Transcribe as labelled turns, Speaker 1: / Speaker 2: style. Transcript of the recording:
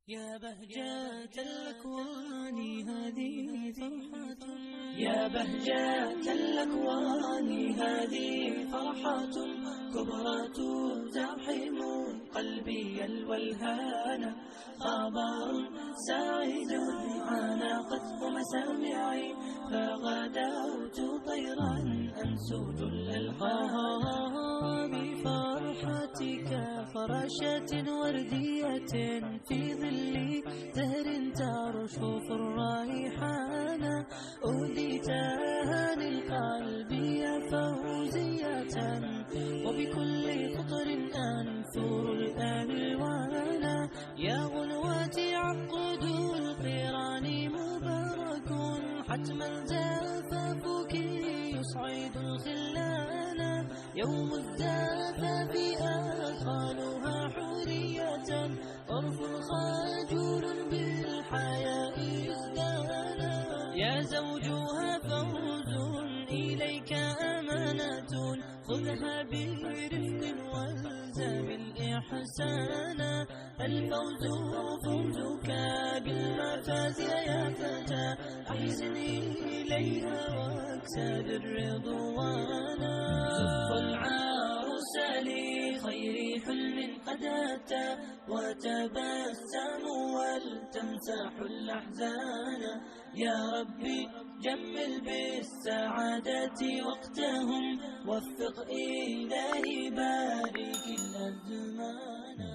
Speaker 1: يا بهجة الأكوان هذه فرحة،
Speaker 2: يا بهجة الأكوان هذه فرحة كبرى تزاحم قلبي الولهان، خبر سعيد عانقته مسامعي فغدوت طيرا أنسج الألحان.
Speaker 1: بفرحتك فراشة وردية في ظل زهر ترشف الريحان، أهديتها للقلب يا فوزية وبكل خطر أنثر الألوان. يا غنوتي عقد القران مبارك، حتما زفافك يصعد الخلان. يوم الزفاف أدخالها حورية، طرف خجول بالحياء يزدان. يا زوجها فوز إليك أمانة، خذها برفق والزم الإحسان. الفوز فوزك بالمفازة يا فتى، أحسن إليها واكسب الرضوان.
Speaker 2: زف العروس لخير حلم قد أتى، وتبسم ولتمسح الأحزان. يا ربي جمل بالسعادة وقتهم، وفق إلهي بارك الأزمان.